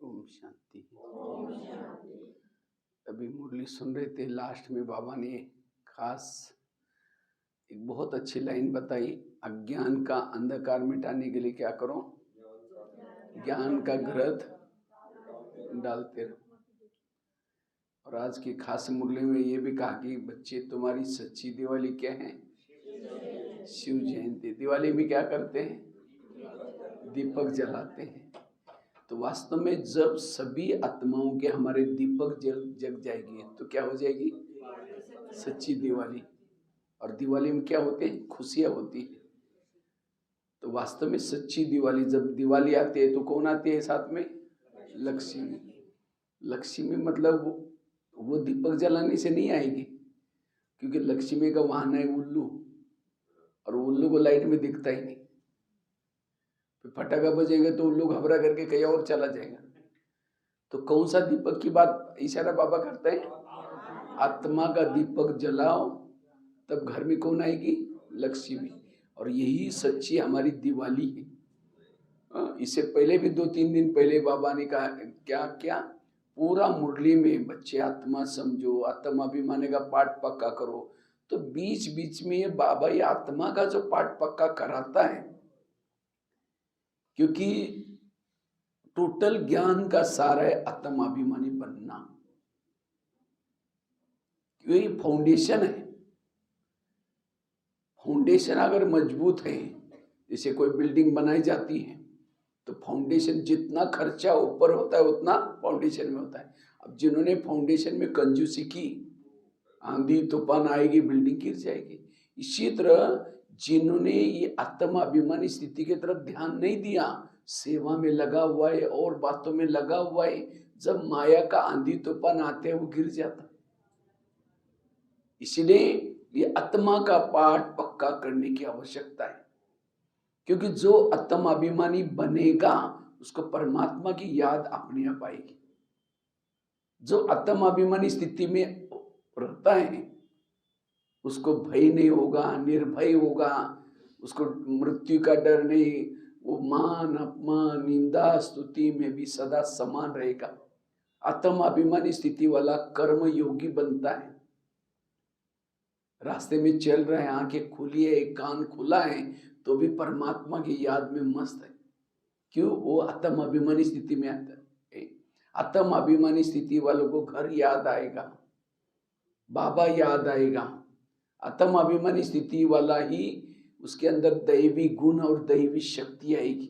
ओम शांति। अभी मुरली सुन रहे थे, लास्ट में बाबा ने खास एक बहुत अच्छी लाइन बताई, अज्ञान का अंधकार मिटाने के लिए क्या करो, ज्ञान का घृत डालते रहो। और आज की खास मुरली में ये भी कहा कि बच्चे तुम्हारी सच्ची दिवाली क्या है, शिव जयंती। दिवाली में क्या करते हैं, दीपक जलाते हैं। तो वास्तव में जब सभी आत्माओं के हमारे दीपक जग जाएगी तो क्या हो जाएगी, सच्ची दिवाली। और दिवाली में क्या होते हैं, खुशियां होती है। तो वास्तव में सच्ची दिवाली, जब दिवाली आती है तो कौन आती है साथ में, लक्ष्मी। लक्ष्मी मतलब वो दीपक जलाने से नहीं आएगी, क्योंकि लक्ष्मी का वाहन है उल्लू, और उल्लू को लाइट में दिखता ही नहीं। फटाका बजेंगे तो उल्लू घबरा करके कहीं और चला जाएगा। तो कौन सा दीपक की बात इशारा बाबा करते हैं, आत्मा का दीपक जलाओ, तब घर में कौन आएगी, लक्ष्मी। और यही सच्ची हमारी दिवाली है। इससे पहले भी 2-3 दिन पहले बाबा ने कहा क्या क्या, पूरा मुरली में बच्चे आत्मा समझो, आत्माभिमानी का पाठ पक्का करो। तो बीच बीच में ये बाबा ये आत्मा का जो पाठ पक्का कराता है, क्योंकि टोटल ज्ञान का सारा है आत्माभिमानी बनना। यही फाउंडेशन है। फाउंडेशन अगर मजबूत है, जैसे कोई बिल्डिंग बनाई जाती है तो फाउंडेशन जितना खर्चा ऊपर होता है उतना फाउंडेशन में होता है। अब जिन्होंने फाउंडेशन में कंजूसी की, आंधी तूफान आएगी, बिल्डिंग गिर जाएगी। इसी तरह जिन्होंने ये आत्माभिमानी स्थिति की तरफ ध्यान नहीं दिया, सेवा में लगा हुआ है और बातों में लगा हुआ है, जब माया का आंधी तूफान आते हैं वो गिर जाता है। इसलिए ये आत्मा का पाठ पक्का करने की आवश्यकता है, क्योंकि जो आत्माभिमानी बनेगा उसको परमात्मा की याद अपने आप आएगी। जो आत्माभिमानी स्थिति में रहता है उसको भय नहीं होगा, निर्भय होगा, उसको मृत्यु का डर नहीं, वो मान अपमान निंदा स्तुति में भी सदा समान रहेगा। आत्माभिमानी स्थिति वाला कर्म योगी बनता है। रास्ते में चल रहे हैं, आंखें खुली है, कान खुला है, तो भी परमात्मा की याद में मस्त है। क्यों, वो आत्माभिमानी स्थिति में आता है। आत्माभिमानी स्थिति वालों को घर याद आएगा, बाबा याद आएगा। आत्माभिमानी स्थिति वाला ही उसके अंदर दैवी गुण और दैवी शक्ति आएगी।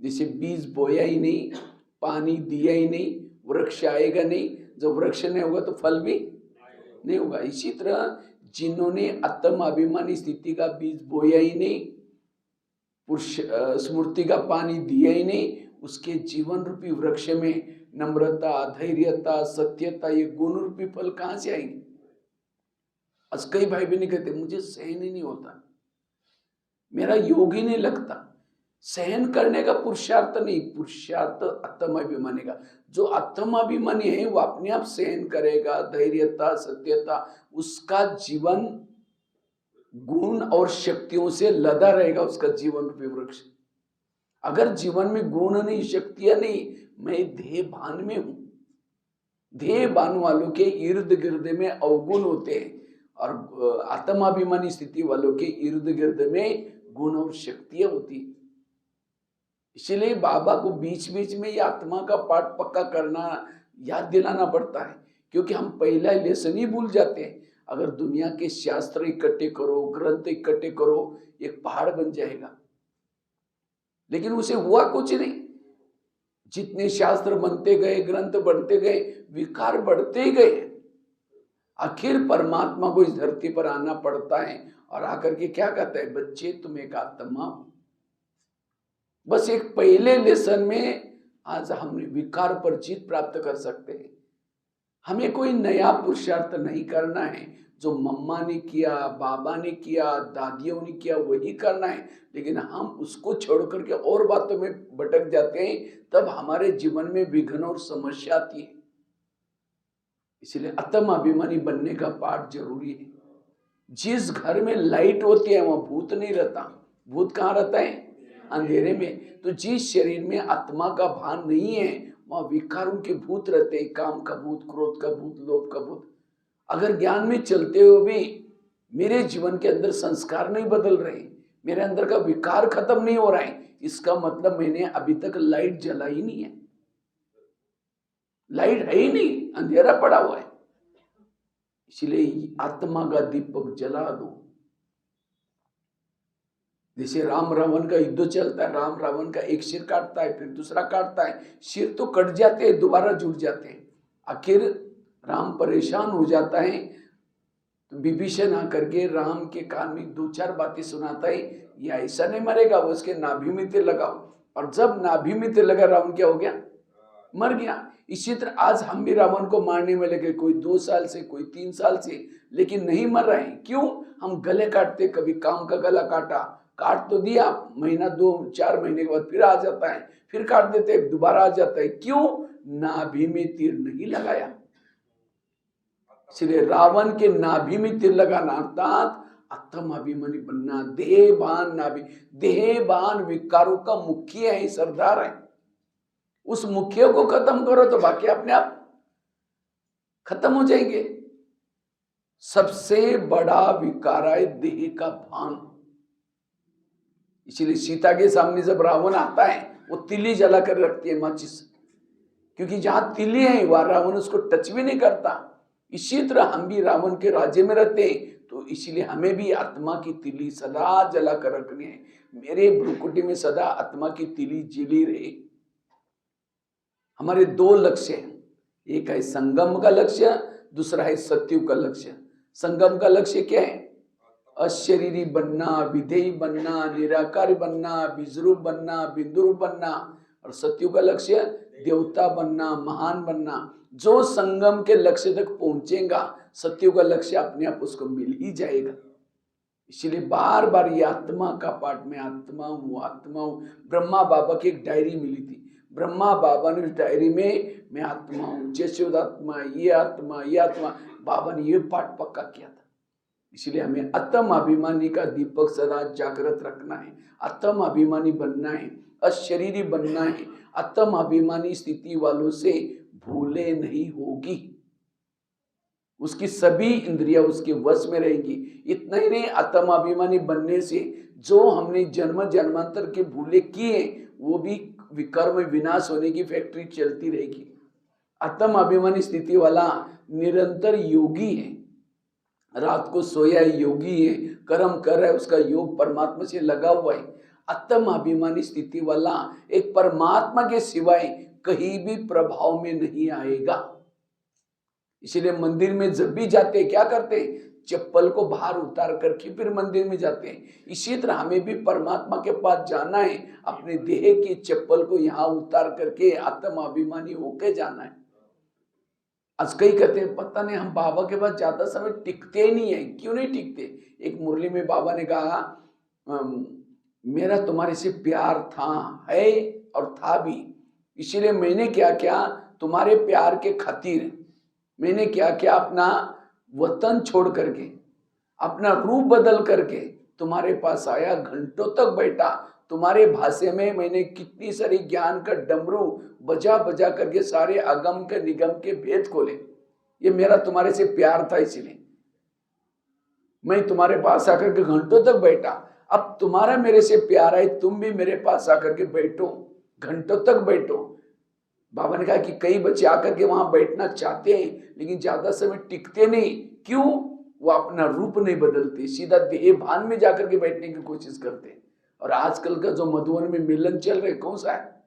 जैसे बीज बोया ही नहीं, पानी दिया ही नहीं, वृक्ष आएगा नहीं। जब वृक्ष नहीं होगा तो फल भी नहीं होगा। इसी तरह जिन्होंने आत्माभिमानी स्थिति का बीज बोया ही नहीं, पुरुष स्मृति का पानी दिया ही नहीं, उसके जीवन रूपी वृक्ष में नम्रता, धैर्यता, सत्यता, ये गुण रूपी फल कहां से आएंगे। आज कई भाई बहन कहते मुझे सहन ही नहीं होता, मेरा योग ही नहीं लगता। सहन करने का पुरुषार्थ नहीं, पुरुषार्थ आत्माभिमानी का। जो आत्माभिमानी है वो अपने आप सहन करेगा, धैर्यता, सत्यता, उसका जीवन गुण और शक्तियों से लदा रहेगा, उसका जीवन रूपी वृक्ष। अगर जीवन में गुण नहीं, शक्तियां नहीं, मैं ध्येय भान में हूं। ध्येय भान वालों के इर्द गिर्द में अवगुण होते हैं, और आत्माभिमानी स्थिति वालों के इर्द गिर्द में गुण और शक्तियां होती है। इसलिए बाबा को बीच बीच में ये आत्मा का पाठ पक्का करना, याद दिलाना पड़ता है, क्योंकि हम पहला लेसन ही भूल जाते हैं। अगर दुनिया के शास्त्र इकट्ठे करो, ग्रंथ इकट्ठे करो, एक पहाड़ बन जाएगा, लेकिन उसे हुआ कुछ नहीं। जितने शास्त्र बनते गए, ग्रंथ बनते गए, विकार बढ़ते गए, आखिर परमात्मा को इस धरती पर आना पड़ता है। और आकर के क्या कहता है, बच्चे तुम एक आत्मा हो। बस एक पहले लेसन में आज हम विकार पर जीत प्राप्त कर सकते हैं। हमें कोई नया पुरुषार्थ नहीं करना है। जो मम्मा ने किया, बाबा ने किया, दादियों ने किया, वही करना है। लेकिन हम उसको छोड़ करके और बातों में भटक जाते हैं, तब हमारे जीवन में विघ्न और समस्या आती है। इसलिए आत्माभिमानी बनने का पाठ जरूरी है। जिस घर में लाइट होती है वहां भूत नहीं रहता। भूत कहाँ रहता है, अंधेरे में। तो जिस शरीर में आत्मा का भान नहीं है वहां विकारों के भूत रहते हैं, काम का भूत, क्रोध का भूत, लोभ का भूत। अगर ज्ञान में चलते हुए भी मेरे जीवन के अंदर संस्कार नहीं बदल रहे, मेरे अंदर का विकार खत्म नहीं हो रहा है, इसका मतलब मैंने अभी तक लाइट जला ही नहीं है। लाइट है ही नहीं, अंधेरा पड़ा हुआ है। इसलिए आत्मा का दीपक जला दो। जैसे राम रावण का युद्ध चलता है, राम रावण का एक सिर काटता है, फिर दूसरा काटता है, सिर तो कट जाते हैं, दोबारा जुड़ जाते हैं। आखिर राम परेशान हो जाता है, तो विभीषण आकर के राम के कान में 2-4 बातें सुनाता है, ये ऐसा नहीं मरेगा, वो उसके नाभि में तेल लगाओ। और जब नाभि में तेल लगा, रावण क्या हो गया? मर गया। इसी तरह आज हम भी रावण को मारने में लगे, कोई 2 साल से, कोई 3 साल से, लेकिन नहीं मर रहे हैं। क्यों? हम गले काटते, कभी काम का गला काट तो दिया, महीना 2-4 महीने के बाद फिर आ जाता है, फिर काट देते, दोबारा आ जाता है। क्यों? नाभि में तीर नहीं लगाया। इसलिए रावण के नाभि में तीर लगाना अर्थात आत्म अभिमानी बनना, देहबान नाभि, देहबान विकारों का मुख्य है, सरदार है। उस मुख्य को खत्म करो तो बाकी अपने आप खत्म हो जाएंगे। सबसे बड़ा विकार है देह का भान। इसलिए सीता के सामने जब रावण आता है, वो तिली जला कर रखती है, माचिस, क्योंकि जहां तिली है वहां रावण उसको टच भी नहीं करता। इसी तरह हम भी रावण के राज्य में रहते हैं, तो इसलिए हमें भी आत्मा की तिली सदा जला कर रखनी है। मेरे भ्रुकुटी में सदा आत्मा की तिली जली रहे। हमारे 2 लक्ष्य हैं, एक है संगम का लक्ष्य, दूसरा है सत्युग का लक्ष्य। संगम का लक्ष्य क्या है? अशरीरी बनना, विधेयी बनना, निराकारी बनना, बीजरूप बनना, बिंदुरूप बनना। और सत्युग का लक्ष्य देवता बनना, महान बनना। जो संगम के लक्ष्य तक पहुंचेगा, सत्युग का लक्ष्य अपने आप उसको मिल ही जाएगा। इसलिए बार बार ये आत्मा का पाठ में आत्मा हूँ। ब्रह्मा बाबा की एक डायरी मिली थी। ब्रह्मा बाबा ने उस डायरी में मैं आत्मा हूँ, जैसे आत्मा, ये आत्मा, ये आत्मा, बाबा ने ये पाठ पक्का किया था। इसलिए हमें आत्म अभिमानी का दीपक सदा जागृत रखना है, आत्म अभिमानी बनना है, अशरीरी बनना है। आत्म अभिमानी स्थिति वालों से भूले नहीं होगी, उसकी सभी इंद्रियां उसके वश में रहेंगी। इतना ही नहीं, आत्म अभिमानी बनने से जो हमने जन्म जन्मांतर के भूले किए, वो भी विकर्म विनाश होने की फैक्ट्री चलती रहेगी। आत्म अभिमानी स्थिति वाला निरंतर योगी है, रात को सोया है, योगी है, कर्म कर रहा है, उसका योग परमात्मा से लगा हुआ है। आत्म अभिमानी स्थिति वाला एक परमात्मा के सिवाय कहीं भी प्रभाव में नहीं आएगा। इसलिए मंदिर में जब भी जाते क्या करते? चप्पल को बाहर उतार करके फिर मंदिर में जाते हैं। इसी तरह हमें भी परमात्मा के पास जाना है, अपने देह की चप्पल को यहाँ उतार करके आत्म अभिमानी होके जाना है। आज कई कहते हैं पता नहीं हम बाबा के पास ज्यादा समय टिकते ही नहीं है। क्यों नहीं टिकते? एक मुरली में बाबा ने कहा मेरा तुम्हारे से प्यार था, है और था भी, इसीलिए मैंने क्या किया तुम्हारे प्यार के खातिर, मैंने क्या किया अपना वतन छोड़ करके, अपना रूप बदल करके तुम्हारे पास आया, घंटों तक बैठा, तुम्हारे भाषा में मैंने कितनी सारी ज्ञान का डमरू बजा बजा करके सारे अगम के निगम के भेद खोले। ये मेरा तुम्हारे से प्यार था, इसलिए मैं तुम्हारे पास आकर के घंटों तक बैठा। अब तुम्हारा मेरे से प्यार है, तुम भी मेरे पास आकर के बैठो, घंटों तक बैठो। बाबा ने कहा कि कई बच्चे आकर के वहां बैठना चाहते हैं लेकिन ज्यादा समय टिकते नहीं। क्यों? वो अपना रूप नहीं बदलते, सीधा देह भान में जाकर के बैठने की कोशिश करते हैं। और आजकल का जो मधुबन में मिलन चल रहे कौन सा है?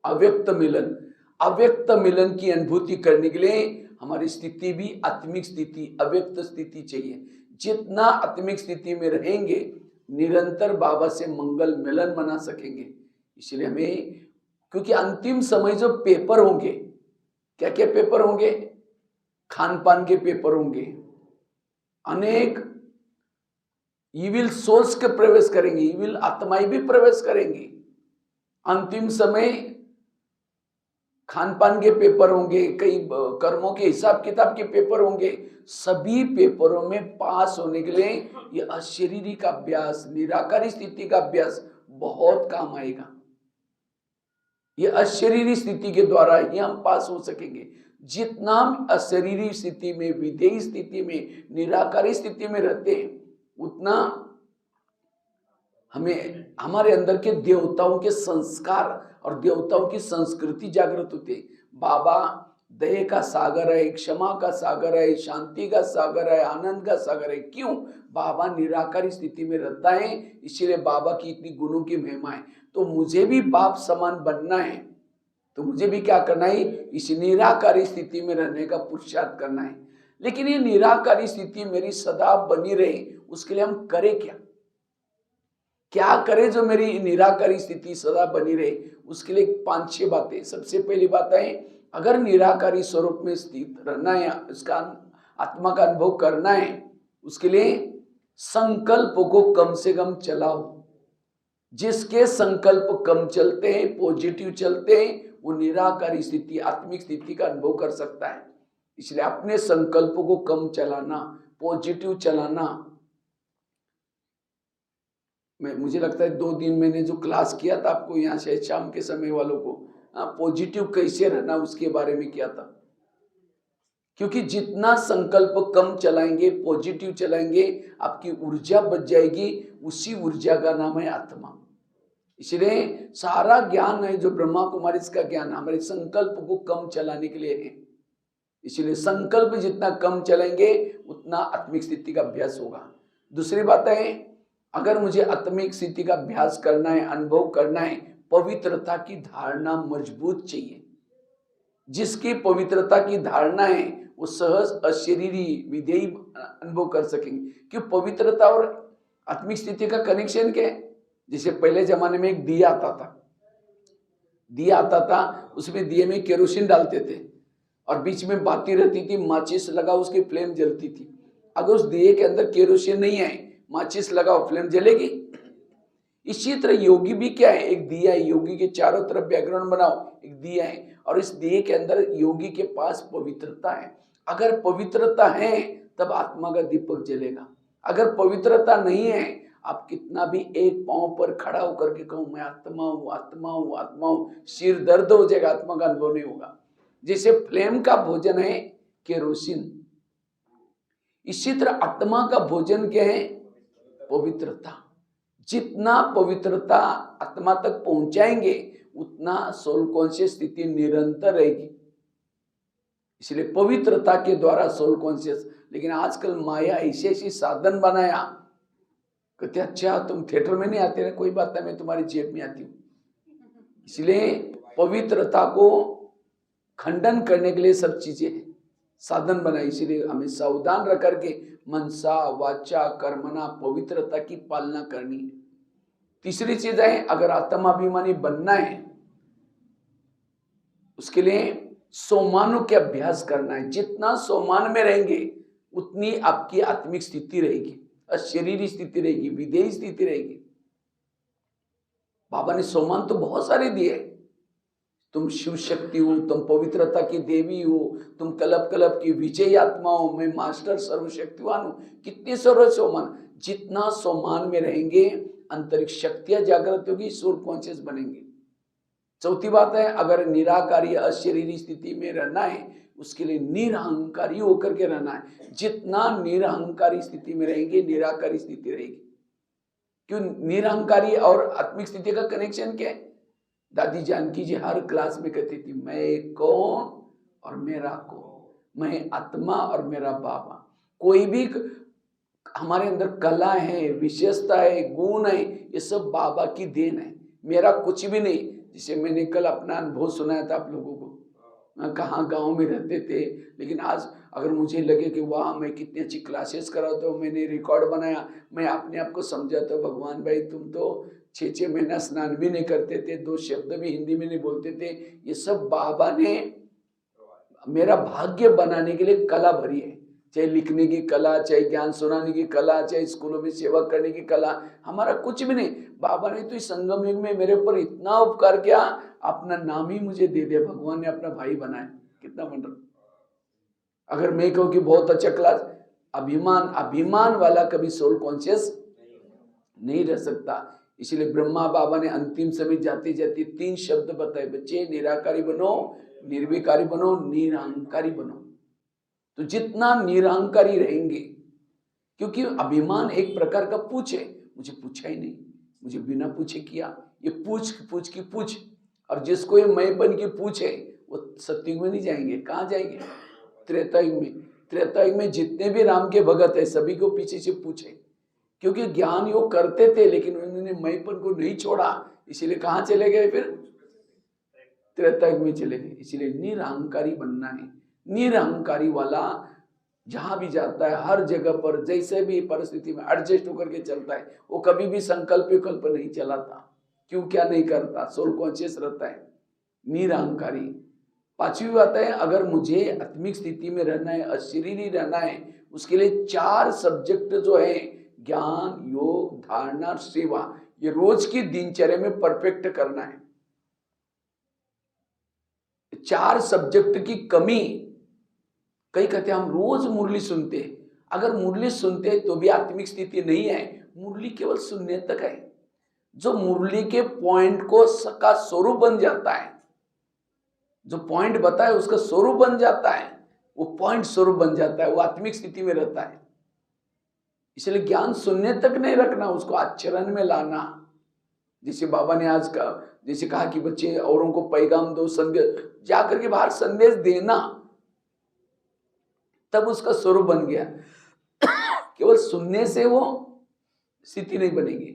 अव्यक्त मिलन। अव्यक्त मिलन की अनुभूति करने के लिए हमारी स्थिति भी आत्मिक स्थिति, अव्यक्त स्थिति चाहिए। जितना आत्मिक स्थिति में रहेंगे निरंतर बाबा से मंगल मिलन बना सकेंगे। इसलिए हमें, क्योंकि अंतिम समय जो पेपर होंगे, क्या क्या पेपर होंगे? खान पान के पेपर होंगे, अनेक इविल सोल्स के प्रवेश करेंगे, इविल आत्माएं भी प्रवेश करेंगी। अंतिम समय खान पान के पेपर होंगे, कई कर्मों के हिसाब किताब के पेपर होंगे। सभी पेपरों में पास होने के लिए ये अशरीरी का अभ्यास, निराकारी स्थिति का अभ्यास बहुत काम आएगा। ये अशरीरी स्थिति के द्वारा ही हम पास हो सकेंगे। जितना हम अशरीरी स्थिति में, विधेयी स्थिति में, निराकारी स्थिति में रहते हैं, उतना हमें हमारे अंदर के देवताओं के संस्कार और देवताओं की संस्कृति जागृत होती है। बाबा दया का सागर है, क्षमा का सागर है, शांति का सागर है, आनंद का सागर है। क्यों? बाबा निराकारी स्थिति में रहता है, इसीलिए बाबा की इतनी गुणों की महिमा है। तो मुझे भी बाप समान बनना है, तो मुझे भी क्या करना है? इस निराकारी स्थिति में रहने का पुरुषार्थ करना है। लेकिन ये निराकारी स्थिति मेरी सदा बनी रहे, उसके लिए हम करें क्या? क्या करें जो मेरी निराकारी स्थिति सदा बनी रहे? उसके लिए 5-6 बातें। सबसे पहली बात है, अगर निराकारी स्वरूप में स्थित रहना है, इसका आत्मा का अनुभव करना है, उसके लिए संकल्प को कम से कम चलाओ। जिसके संकल्प कम चलते हैं, पॉजिटिव चलते हैं, वो निराकारी स्थिति, आत्मिक स्थिति का अनुभव कर सकता है। इसलिए अपने संकल्प को कम चलाना, पॉजिटिव चलाना। मुझे लगता है 2 दिन मैंने जो क्लास किया था आपको यहाँ से शाम के समय वालों को, पॉजिटिव कैसे रहना उसके बारे में किया था। क्योंकि जितना संकल्प कम चलाएंगे, पॉजिटिव चलाएंगे, आपकी ऊर्जा बच जाएगी। उसी ऊर्जा का नाम है आत्मा। इसलिए सारा ज्ञान है जो ब्रह्मा कुमारी इसका ज्ञान हमारे संकल्प को कम चलाने के लिए है। इसलिए संकल्प जितना कम चलेंगे उतना आत्मिक स्थिति का अभ्यास होगा। दूसरी बात है, अगर मुझे आत्मिक स्थिति का अभ्यास करना है, अनुभव करना है, पवित्रता की धारणा मजबूत चाहिए। जिसकी पवित्रता की धारणा है वो सहज अशरीरी विधेयी अनुभव कर सकेंगे। क्यों? पवित्रता और आत्मिक स्थिति का कनेक्शन क्या है? जैसे पहले जमाने में एक दिया आता था, उसमें दिए में केरोसिन डालते थे और बीच में बाती रहती थी, माचिस लगाओ, उसकी फ्लेम जलती थी। अगर उस दिए के अंदर केरोसिन नहीं है, माचिस लगाओ, फ्लेम जलेगी। इसी तरह योगी भी क्या है? एक दिया है। योगी के चारों तरफ बैकग्राउंड बनाओ, एक दिया है, और इस दिए के अंदर योगी के पास पवित्रता है। अगर पवित्रता है तब आत्मा का दीपक जलेगा। अगर पवित्रता नहीं है, आप कितना भी एक पांव पर खड़ा होकर के कहो मैं आत्मा हूं, आत्मा हूं, आत्मा हूं, सिर दर्द हो जाएगा, आत्मा का अनुभव नहीं होगा। जैसे फ्लेम का भोजन है केरोसिन, इसी तरह आत्मा का भोजन क्या है? पवित्रता। जितना पवित्रता आत्मा तक पहुंचाएंगे उतना सोल कॉन्शियस स्थिति निरंतर रहेगी। इसलिए पवित्रता के द्वारा सोल कॉन्शियस। लेकिन आजकल माया ऐसी साधन बनाया, कहते अच्छा तुम थिएटर में नहीं आते ना, कोई बात नहीं, मैं तुम्हारी जेब में आती हूँ। इसलिए पवित्रता को खंडन करने के लिए सब चीजें साधन बनाई। इसलिए हमें सावधान रख करके मनसा वाचा कर्मणा पवित्रता की पालना करनी है। तीसरी चीज है, अगर आत्माभिमानी बनना है उसके लिए सोमानों के अभ्यास करना है। जितना सोमान में रहेंगे उतनी आपकी आत्मिक स्थिति रहेगी, अशरीरी स्थिति रहेगी, विधेयी स्थिति रहेगी। बाबा ने सोमान तो बहुत सारे दिए। तुम शिव शक्ति हो, तुम पवित्रता की देवी हो, तुम कलब कलब की विजयी आत्मा हो, मैं मास्टर सर्वशक्तिवान हूं। कितने सर्व सोमान। जितना सोमान में रहेंगे अंतरिक्ष शक्तियां जागृत होगी, सोल कॉन्शियस बनेंगे। चौथी बात है, अगर निराकारी अशरीरी स्थिति में रहना है उसके लिए निरहंकारी होकर के रहना है। जितना निरहंकारी स्थिति में रहेंगे निराकारी स्थिति रहेगी। क्यों? निरहंकारी और आत्मिक स्थिति का कनेक्शन क्या है? दादी जानकी जी हर क्लास में कहती थी, मैं कौन और मेरा कौन, मैं आत्मा और मेरा बाबा। कोई भी हमारे अंदर कला है, विशेषता है, गुण है, ये सब बाबा की देन है, मेरा कुछ भी नहीं। जिसे मैंने कल अपना अनुभव सुनाया था आप लोगों को, कहाँ गांव में रहते थे, लेकिन आज अगर मुझे लगे कि वाह मैं कितनी अच्छी क्लासेस कराता हूँ, मैंने रिकॉर्ड बनाया, मैं अपने आप को समझाता हूँ, भगवान भाई तुम तो 6-6 महीना स्नान भी नहीं करते थे, 2 शब्द भी हिंदी में नहीं बोलते थे। ये सब बाबा ने मेरा भाग्य बनाने के लिए कला भरी है। चाहे लिखने की कला, चाहे ज्ञान सुनाने की कला, चाहे स्कूलों में सेवा करने की कला, हमारा कुछ भी नहीं। बाबा ने तो इस संगम युग में मेरे ऊपर इतना उपकार किया, अपना नाम ही मुझे दे दिया, भगवान ने अपना भाई बनाया। कितना वंडर। अगर मैं कहूँ कि बहुत अच्छा क्लास, अभिमान वाला कभी सोल कॉन्शियस नहीं रह सकता। इसलिए ब्रह्मा बाबा ने अंतिम समय जाते जाते 3 शब्द बताए, बच्चे निराकारी बनो, निर्विकारी बनो, निरहंकारी बनो। तो जितना निरहंकारी रहेंगे, क्योंकि अभिमान एक प्रकार का पूछ है, मुझे पूछा ही नहीं, मुझे बिना पूछे किया, ये पूछ की पूछ। और जिसको ये मैंपन की पूछ है वो सत्युग में नहीं जाएंगे, कहाँ जाएंगे? त्रेतायुग में। त्रेतायुग में जितने भी राम के भगत है सभी को पीछे से पूछे, क्योंकि ज्ञान योग करते थे लेकिन उन्होंने मैंपन को नहीं छोड़ा, इसीलिए कहाँ चले गए? फिर त्रेतायुग में चले गए। इसलिए निरहंकारी बनना है। निरहंकारी वाला जहां भी जाता है हर जगह पर जैसे भी परिस्थिति में एडजस्ट होकर के चलता है, वो कभी भी संकल्प विकल्प नहीं चलाता। क्यों क्या नहीं करता? सोल कॉन्शियस रहता है, निरहंकारी। 5वीं बात है, अगर मुझे आत्मिक स्थिति में रहना है, अशरीरी रहना है, उसके लिए 4 सब्जेक्ट जो है, ज्ञान, योग, धारणा, सेवा, ये रोज की दिनचर्या में परफेक्ट करना है। 4 सब्जेक्ट की कमी, कई कहते हैं हम रोज मुरली सुनते, अगर मुरली सुनते तो भी आत्मिक स्थिति नहीं है। मुरली केवल सुनने तक है। जो मुरली के पॉइंट को का स्वरूप बन जाता है, जो पॉइंट बताए उसका स्वरूप बन जाता है, वो पॉइंट स्वरूप बन जाता है, वो आत्मिक स्थिति में रहता है। इसलिए ज्ञान सुनने तक नहीं रखना, उसको आचरण में लाना। जैसे बाबा ने आज का जैसे कहा कि बच्चे औरों को पैगाम दो, संदेश जाकर के बाहर संदेश देना, तब उसका स्वरूप बन गया। केवल सुनने से वो स्थिति नहीं बनेगी।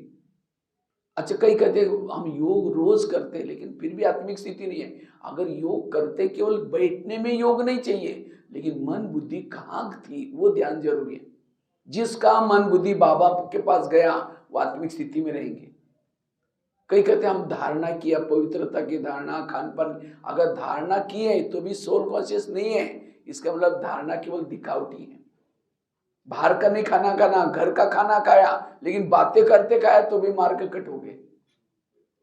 अच्छा, कई कहते हैं हम योग रोज करते हैं लेकिन फिर भी आत्मिक स्थिति नहीं है। अगर योग करते, केवल बैठने में योग नहीं चाहिए, लेकिन मन बुद्धि कहाँ थी वो ध्यान जरूरी है। जिसका मन बुद्धि बाबा के पास गया वो आत्मिक स्थिति में रहेंगे। कई कहते हैं हम धारणा किया, पवित्रता की धारणा, खान पान, अगर धारणा की है तो भी सोल कॉन्शियस नहीं है, इसका मतलब धारणा केवल दिखावटी है। बाहर का नहीं खाना खाना, घर का खाना खाया लेकिन बातें करते खाया तो भी मार्ग कट हो गए।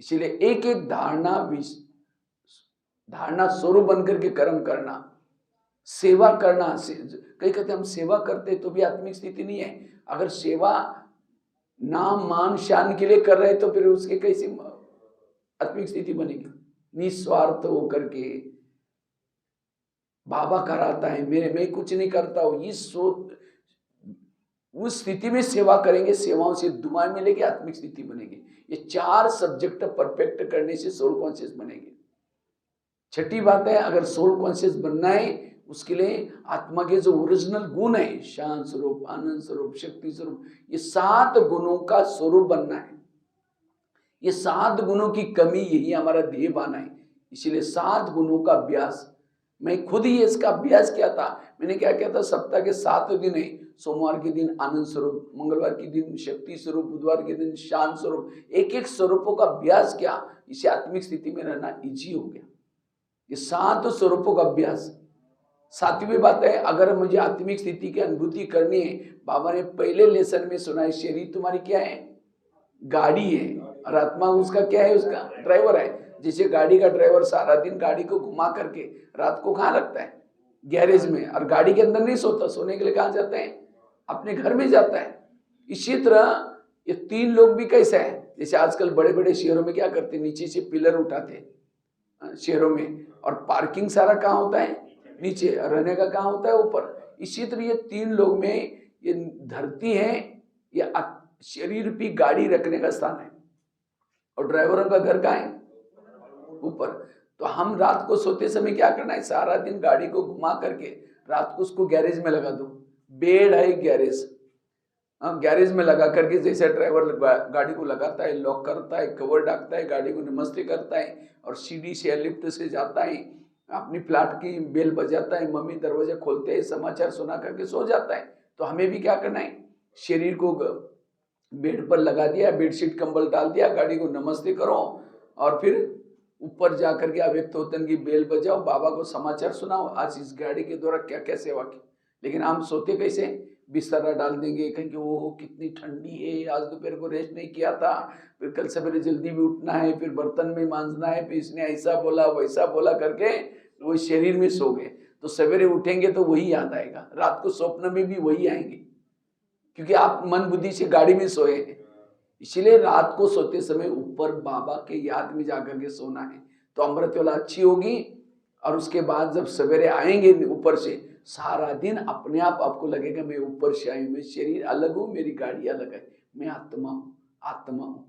इसीलिए एक एक धारणा स्वरूप बनकर के कर्म करना, सेवा करना। कई कहते हम सेवा करते तो भी आत्मिक स्थिति नहीं है। अगर सेवा नाम मान शान के लिए कर रहे तो फिर उसके कैसे आत्मिक स्थिति बनेगी? निस्वार्थ होकर के बाबा कराता है, मैं कुछ नहीं करता हूं, उस स्थिति में सेवा करेंगे, सेवाओं से दुआएं मिलेगी, आत्मिक स्थिति बनेगी। ये 4 सब्जेक्ट परफेक्ट करने से सोल कॉन्शियस बनेगी। 6ठी बात है, अगर सोल कॉन्शियस बनना है उसके लिए आत्मा के जो ओरिजिनल गुण है, शांत स्वरूप, आनंद स्वरूप, शक्ति स्वरूप, ये 7 गुणों का स्वरूप बनना है। ये 7 गुणों की कमी, यही हमारा ध्येय बना है। इसीलिए 7 गुणों का अभ्यास, मैं खुद ही इसका अभ्यास किया था। मैंने क्या किया था, सप्ताह के 7 दिन है, सोमवार के दिन आनंद स्वरूप, मंगलवार के दिन शक्ति स्वरूप, बुधवार के दिन शांत स्वरूप, एक एक स्वरूपों का अभ्यास किया। इसे आत्मिक स्थिति में रहना इजी हो गया। ये 7 स्वरूपों का अभ्यास। 7वीं बात है, अगर मुझे आत्मिक स्थिति की अनुभूति करनी है, बाबा ने पहले लेसन में सुना है, शरीर तुम्हारी क्या है? गाड़ी है, और आत्मा उसका क्या है? उसका ड्राइवर है। जैसे गाड़ी का ड्राइवर सारा दिन गाड़ी को घुमा करके रात को कहाँ रखता है? गैरेज में, और गाड़ी के अंदर नहीं सोता, सोने के लिए कहाँ जाता है? अपने घर में जाता है। इसी तरह ये 3 लोग भी कैसा है, जैसे आजकल बड़े बड़े शहरों में क्या करते हैं, नीचे से पिलर उठाते शहरों में, और पार्किंग सारा कहाँ होता है? नीचे, रहने का कहाँ होता है? ऊपर। इसी तरह ये 3 लोग में ये धरती है, ये शरीर रूपी गाड़ी रखने का स्थान है, और ड्राइवरों का घर कहाँ है? ऊपर। तो हम रात को सोते समय क्या करना है, सारा दिन गाड़ी को घुमा करके रात को उसको गैरेज में लगा दो। बेड है गैरेज, गैरेज में लगा करके, जैसे ड्राइवर गाड़ी को लगाता है, लॉक करता है, कवर ढकता है, गाड़ी को नमस्ते करता है, और सीढ़ी से लिफ्ट से जाता है, अपनी फ्लैट की बेल बजाता है, मम्मी दरवाजा खोलते हैं, समाचार सुना करके सो जाता है। तो हमें भी क्या करना है, शरीर को बेड पर लगा दिया, बेडशीट कंबल डाल दिया, गाड़ी को नमस्ते करो, और फिर ऊपर जाकर के अव्यक्त होतन की बेल बजाओ, बाबा को समाचार सुनाओ, आज इस गाड़ी के द्वारा क्या क्या सेवा की। लेकिन हम सोते कैसे, बिस्तरा डाल देंगे, कहेंगे वो कितनी ठंडी है, आज दोपहर को रेस्ट नहीं किया था, फिर कल सवेरे जल्दी भी उठना है, फिर बर्तन में मांजना है, फिर इसने ऐसा बोला वैसा बोला करके वो शरीर में सो गए। तो सवेरे उठेंगे तो वही याद आएगा, रात को स्वप्न में भी वही आएंगे, क्योंकि आप मन बुद्धि से गाड़ी में सोए हैं। इसीलिए रात को सोते समय ऊपर बाबा के याद में जाकर के सोना है, तो अमृत वाला अच्छी होगी। और उसके बाद जब सवेरे आएंगे ऊपर से, सारा दिन अपने आप आपको लगेगा मैं ऊपर से आई हूँ, मैं शरीर अलग हूँ, मेरी गाड़ी अलग है, मैं आत्मा हूँ, आत्मा हूँ।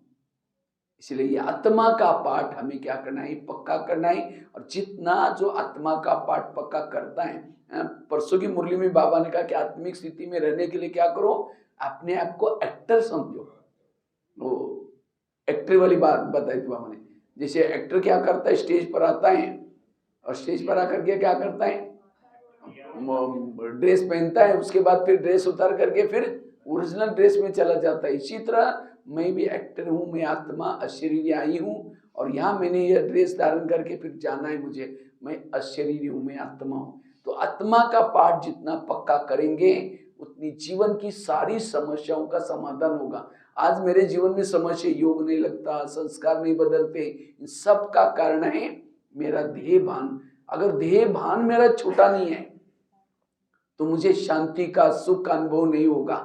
इसलिए ये आत्मा का पाठ हमें क्या करना है, पक्का करना है। और जितना जो आत्मा का पाठ पक्का करता है, परसों की मुरली में बाबा ने कहा कि आत्मिक स्थिति में रहने के लिए क्या करो, अपने आप को एक्टर समझो। वो एक्टर वाली बात बताई थी बाबा ने। जैसे एक्टर क्या करता है, स्टेज पर आता है और स्टेज पर आकर के क्या करता है, ड्रेस पहनता है, उसके बाद फिर ड्रेस उतार करके फिर ओरिजिनल ड्रेस में चला जाता है। इसी तरह मैं भी एक्टर हूँ, मैं आत्मा अशरीरी आई हूँ और यहाँ मैंने यह ड्रेस धारण करके फिर जाना है मुझे, मैं अशरीरी हूँ, मैं आत्मा हूँ। तो आत्मा का पाठ जितना पक्का करेंगे उतनी जीवन की सारी समस्याओं का समाधान होगा। आज मेरे जीवन में समस्या, योग नहीं लगता, संस्कार नहीं बदलते, इन सब का कारण है मेरा ध्येय भान। अगर ध्येय भान मेरा छूटा नहीं है तो मुझे शांति का, सुख का अनुभव नहीं होगा।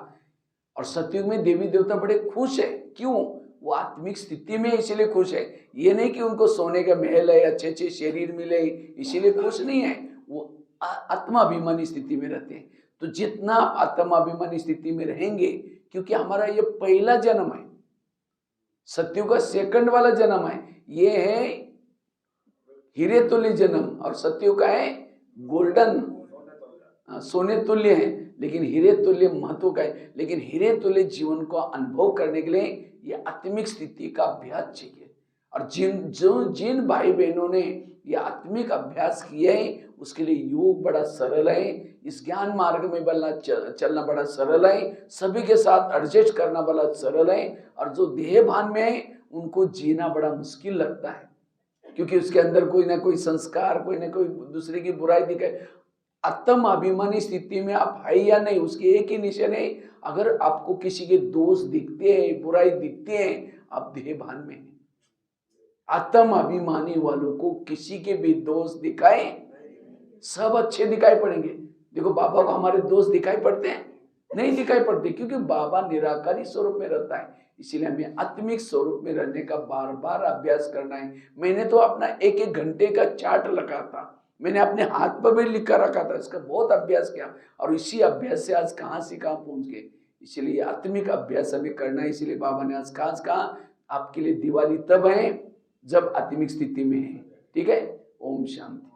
और सतयुग में देवी देवता बड़े खुश है, क्यों? वो आत्मिक स्थिति में इसलिए खुश है। ये नहीं कि उनको सोने का महल है, अच्छे अच्छे शरीर मिले इसीलिए खुश नहीं है, वो आत्माभिमानी स्थिति में रहते हैं। तो जितना आप आत्माभिमानी स्थिति में रहेंगे, क्योंकि हमारा ये पहला जन्म है, सतयुग का सेकंड वाला जन्म है, ये है हीरे तुल्य जन्म, और सतयुग का है गोल्डन, सोने तुल्य है, लेकिन हीरे तुल्य महत्व का है। लेकिन हीरे तुल्य जीवन को अनुभव करने के लिए ये आत्मिक स्थिति का अभ्यास चाहिए। और जिन भाई बहनों ने ये आत्मिक अभ्यास किए हैं उसके लिए योग बड़ा सरल है, इस ज्ञान मार्ग में चलना बड़ा सरल है, सभी के साथ एडजस्ट करना बड़ा सरल है। और जो देह भान में है उनको जीना बड़ा मुश्किल लगता है, क्योंकि उसके अंदर कोई ना कोई संस्कार, कोई ना कोई दूसरे की बुराई दिखाए। आत्म अभिमानी स्थिति में आप है या नहीं, उसके एक ही निशान है, अगर आपको किसी के दोष दिखते हैं, बुराई दिखते हैं, आप देह भान में हैं। आत्म अभिमानी वालों को किसी के भी दोष दिखाए, सब अच्छे दिखाई पड़ेंगे। देखो बाबा को हमारे दोष दिखाई पड़ते हैं? नहीं दिखाई पड़ते, क्योंकि बाबा निराकारी स्वरूप में रहता है। इसीलिए हमें आत्मिक स्वरूप में रहने का बार बार अभ्यास करना है। मैंने तो अपना एक एक घंटे का चार्ट लगा था, मैंने अपने हाथ पर भी लिख कर रखा था, इसका बहुत अभ्यास किया, और इसी अभ्यास से आज कहाँ से कहाँ पहुंच गए। इसलिए आत्मिक अभ्यास हमें करना है। इसीलिए बाबा ने आज खास कहा आपके लिए दिवाली तब है जब आत्मिक स्थिति में है। ठीक है, ओम शांति।